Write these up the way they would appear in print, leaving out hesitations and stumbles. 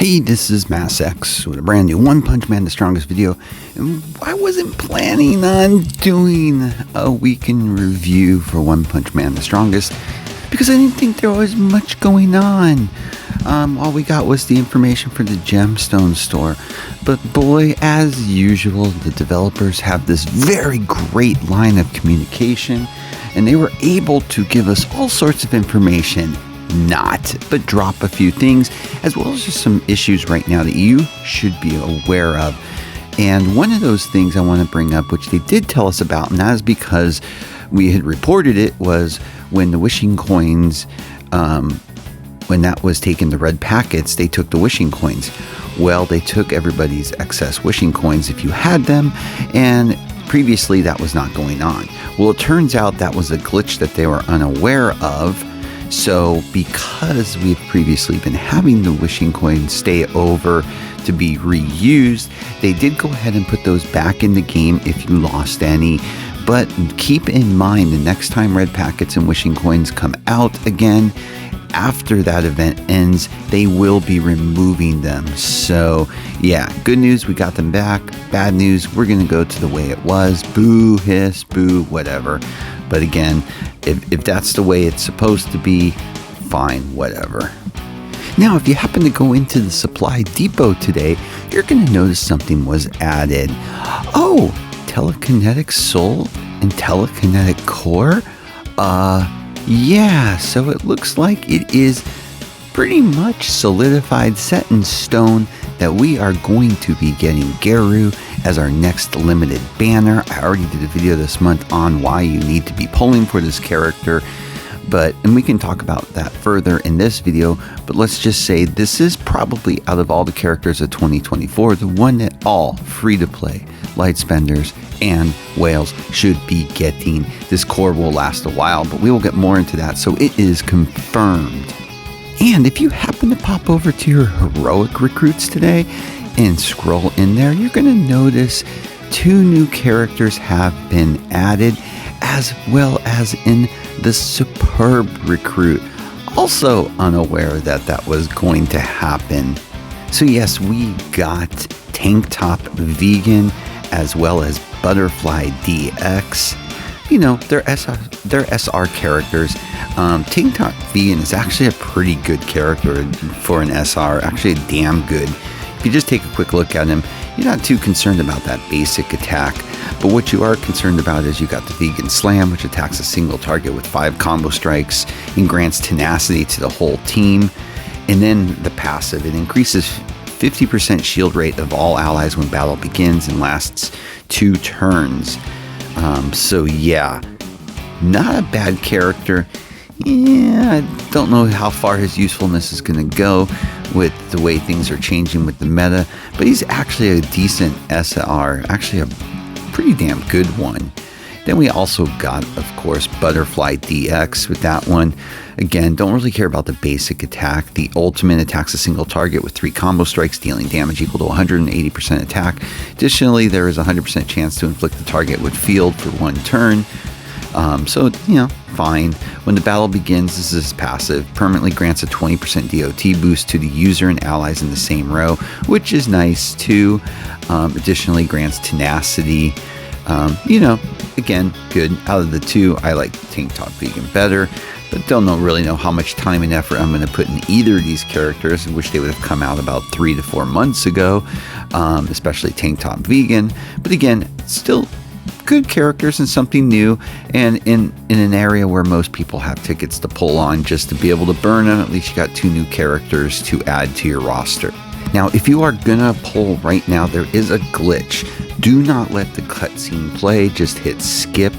Hey, this is MassX with a brand new One Punch Man the Strongest video, and I wasn't planning on doing a weekend review for One Punch Man the Strongest because I didn't think there was much going on. All we got was the information for the Gemstone store, but boy, as usual, the developers have this very great line of communication, and they were able to give us all sorts of information, but drop a few things, as well as just some issues right now that you should be aware of. And one of those things I want to bring up, which they did tell us about, and that is because we had reported it, was when the wishing coins, when that was taken, the red packets, they took the wishing coins. Well, they took everybody's excess wishing coins if you had them, and previously that was not going on. Well, it turns out that was a glitch that they were unaware of. So because we've previously been having the wishing coins stay over to be reused, they did go ahead and put those back in the game if you lost any. But keep in mind, the next time red packets and wishing coins come out again, after that event ends, they will be removing them. So yeah, good news, we got them back. Bad news, we're gonna go to the way it was. Boo, hiss, boo, whatever. But again, if that's the way it's supposed to be, fine, whatever. Now, if you happen to go into the supply depot today, you're going to notice something was added. Oh, telekinetic soul and telekinetic core? Yeah, so it looks like it is pretty much solidified, set in stone, that we are going to be getting Geryu as our next limited banner. I already did a video this month on why you need to be pulling for this character, and we can talk about that further in this video, but let's just say this is probably, out of all the characters of 2024, the one that all free-to-play light spenders and whales should be getting. This core will last a while, but we will get more into that, so it is confirmed. And if you happen to pop over to your heroic recruits today and scroll in there, you're going to notice 2 new characters have been added, as well as in the superb recruit. Also unaware that that was going to happen. So yes, we got Tank Top Vegan as well as Butterfly DX. You know, they're SR characters. Tank Top Vegan is actually a pretty good character for an SR, actually damn good. If you just take a quick look at him, you're not too concerned about that basic attack, but what you are concerned about is you got the Vegan Slam, which attacks a single target with 5 combo strikes and grants tenacity to the whole team. And then the passive, it increases 50% shield rate of all allies when battle begins and lasts 2 turns. So yeah, not a bad character. Yeah, I don't know how far his usefulness is going to go with the way things are changing with the meta, but he's actually a decent SR, actually a pretty damn good one. Then we also got, of course, Butterfly DX with that one. Again, don't really care about the basic attack. The ultimate attacks a single target with 3 combo strikes, dealing damage equal to 180% attack. Additionally, there is a 100% chance to inflict the target with field for 1 turn. So, you know, fine. When the battle begins, this is passive. Permanently grants a 20% DOT boost to the user and allies in the same row, which is nice too. Additionally, grants tenacity. You know, again, good. Out of the 2, I like Tank Top Vegan better, but don't really know how much time and effort I'm going to put in either of these characters. I wish they would have come out about 3 to 4 months ago, especially Tank Top Vegan. But again, still good characters and something new, and in an area where most people have tickets to pull on just to be able to burn them. At least you got 2 new characters to add to your roster. Now, if you are gonna pull right now, there is a glitch. Do not let the cutscene play, just hit skip.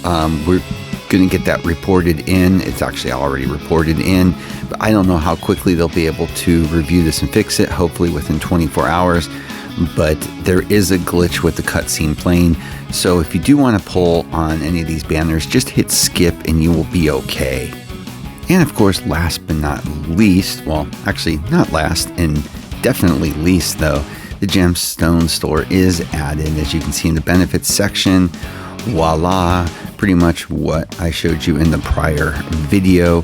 We're gonna get that reported in. It's actually already reported in, but I don't know how quickly they'll be able to review this and fix it, hopefully within 24 hours. But there is a glitch with the cutscene playing, so if you do want to pull on any of these banners, just hit skip and you will be okay. And of course, last but not least, well, actually not last and definitely least though, the Gemstone store is added, as you can see in the benefits section. Voila, pretty much what I showed you in the prior video.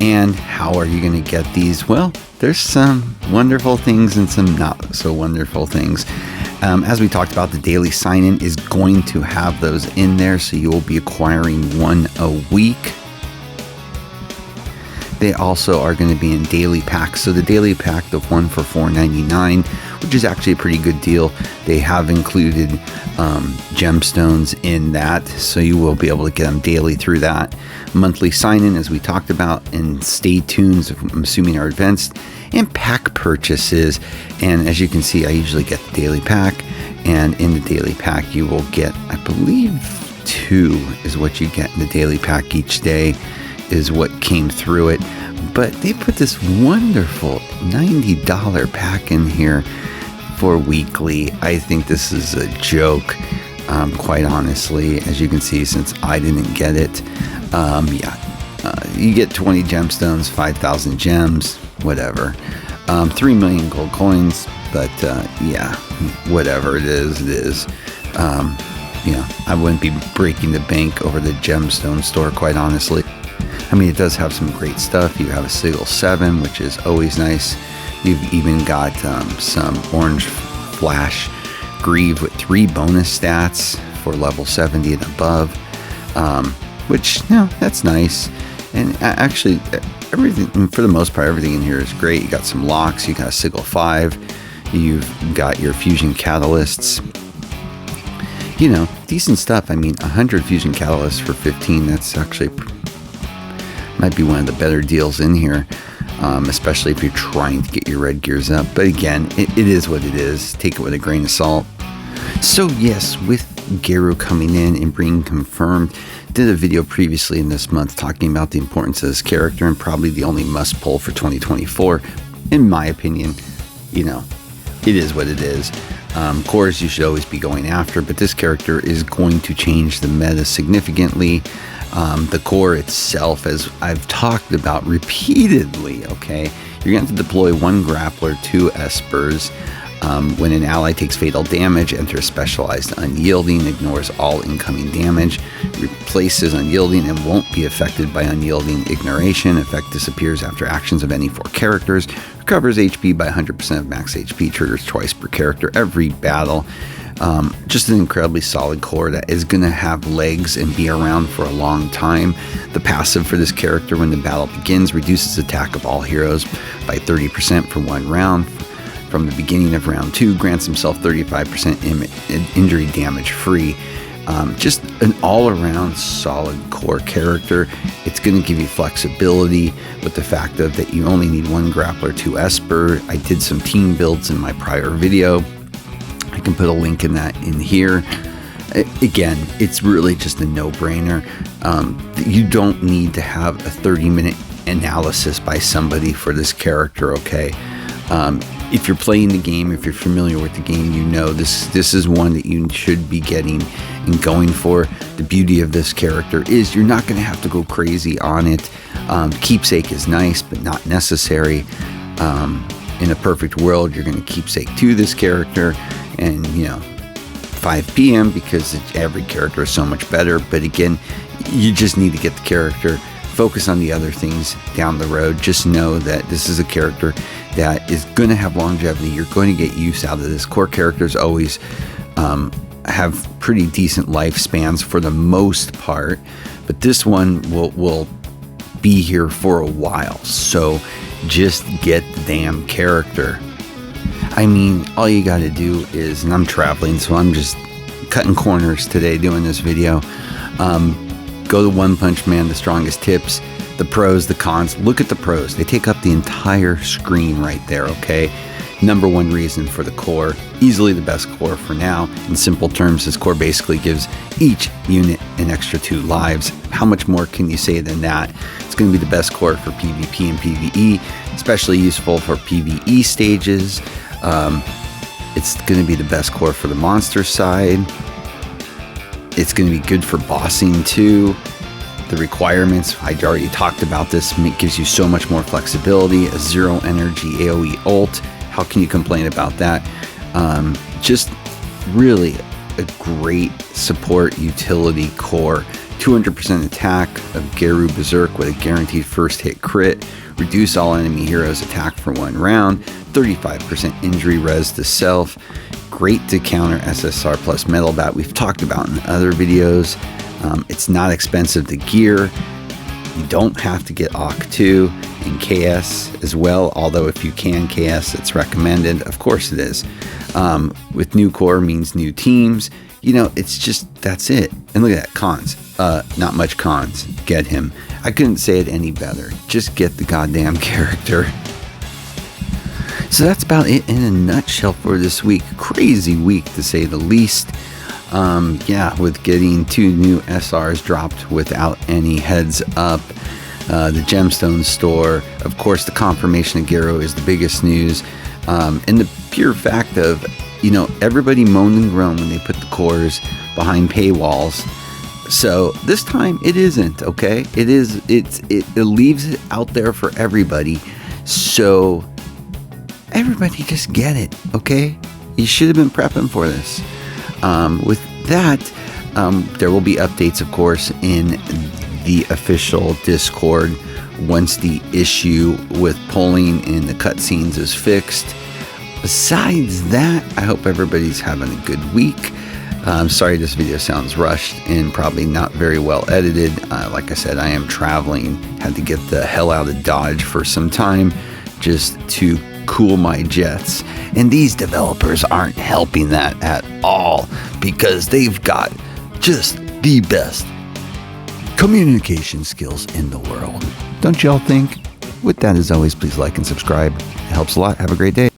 And how are you going to get these? Well, there's some wonderful things and some not so wonderful things. As we talked about, the daily sign-in is going to have those in there, so you will be acquiring one a week. They also are going to be in daily packs. So the daily pack, the one for $4.99, which is actually a pretty good deal. They have included gemstones in that, so you will be able to get them daily through that. Monthly sign-in, as we talked about, and stay tuned, I'm assuming are advanced, and pack purchases. And as you can see, I usually get the daily pack, and in the daily pack you will get, I believe, 2 is what you get in the daily pack each day, is what came through it. But they put this wonderful $90 pack in here for weekly. I think this is a joke, quite honestly, as you can see, since I didn't get it. You get 20 gemstones, 5,000 gems, whatever. 3 million gold coins, but yeah, whatever it is, it is. I wouldn't be breaking the bank over the gemstone store, quite honestly. I mean, it does have some great stuff. You have a Sigil 7, which is always nice. You've even got some orange flash greave with 3 bonus stats for level 70 and above, which, that's nice. And actually, everything, for the most part, everything in here is great. You got some locks, you got a Sigil 5, you've got your fusion catalysts. Decent stuff. I mean, 100 fusion catalysts for 15, that's actually might be one of the better deals in here, especially if you're trying to get your red gears up. But again, it is what it is. Take it with a grain of salt. So yes, with Geryu coming in and being confirmed, did a video previously in this month talking about the importance of this character, and probably the only must pull for 2024. In my opinion, it is what it is. Cores you should always be going after, but this character is going to change the meta significantly. The core itself, as I've talked about repeatedly, okay, you're going to deploy 1 grappler, 2 espers. When an ally takes fatal damage, enter specialized unyielding, ignores all incoming damage, replaces unyielding and won't be affected by unyielding ignoration. Effect disappears after actions of any 4 characters, recovers HP by 100% of max HP, triggers twice per character every battle. Just an incredibly solid core that is going to have legs and be around for a long time. The passive for this character when the battle begins reduces attack of all heroes by 30% for 1 round. From the beginning of round 2, grants himself 35% injury damage free. Just an all-around solid core character. It's going to give you flexibility with the fact that you only need 1 grappler, 2 esper. I did some team builds in my prior video. I can put a link in that in here. Again, it's really just a no-brainer. You don't need to have a 30-minute analysis by somebody for this character, okay? If you're playing the game, if you're familiar with the game, this is one that you should be getting and going for. The beauty of this character is you're not going to have to go crazy on it. Keepsake is nice, but not necessary. In a perfect world, you're going to keepsake to this character, and 5 p.m. because every character is so much better. But again, you just need to get the character. Focus on the other things down the road. Just know that this is a character that is going to have longevity. You're going to get use out of this. Core characters always have pretty decent lifespans for the most part, but this one will be here for a while. So just get the damn character. I mean, all you got to do is, and I'm traveling, so I'm just cutting corners today doing this video. Go to One Punch Man, the strongest tips, the pros, the cons. Look at the pros. They take up the entire screen right there, okay? Number 1 reason for the core, easily the best core for now. In simple terms, this core basically gives each unit an extra 2 lives. How much more can you say than that? It's going to be the best core for PvP and PvE, especially useful for PvE stages. It's going to be the best core for the monster side. It's going to be good for bossing too. The requirements, I already talked about this, it gives you so much more flexibility. A 0 energy AoE ult, how can you complain about that? Just really a great support utility core 200% attack of Geryu Berserk with a guaranteed first hit crit, reduce all enemy heroes attack for 1 round, 35% injury res to self, great to counter SSR plus Metal Bat we've talked about in other videos. It's not expensive to gear. You don't have to get OC 2 and KS as well, although if you can KS, it's recommended. Of course it is. With new core means new teams. You know, it's just, that's it. And look at that, cons. Not much cons. Get him. I couldn't say it any better. Just get the goddamn character. So that's about it in a nutshell for this week. Crazy week to say the least. Yeah, with getting 2 new SRs dropped without any heads up. The Gemstone store, of course, the confirmation of Geryu is the biggest news. And the pure fact of, you know, everybody moaned and groaned when they put the cores behind paywalls. So this time it isn't, okay? It leaves it out there for everybody. So everybody just get it, okay? You should have been prepping for this. With that, there will be updates, of course, in the official Discord once the issue with polling and the cutscenes is fixed. Besides that, I hope everybody's having a good week. I'm sorry this video sounds rushed and probably not very well edited. Like I said, I am traveling. Had to get the hell out of Dodge for some time just to cool my jets. And these developers aren't helping that at all because they've got just the best communication skills in the world. Don't y'all think? With that, as always, please like and subscribe. It helps a lot. Have a great day.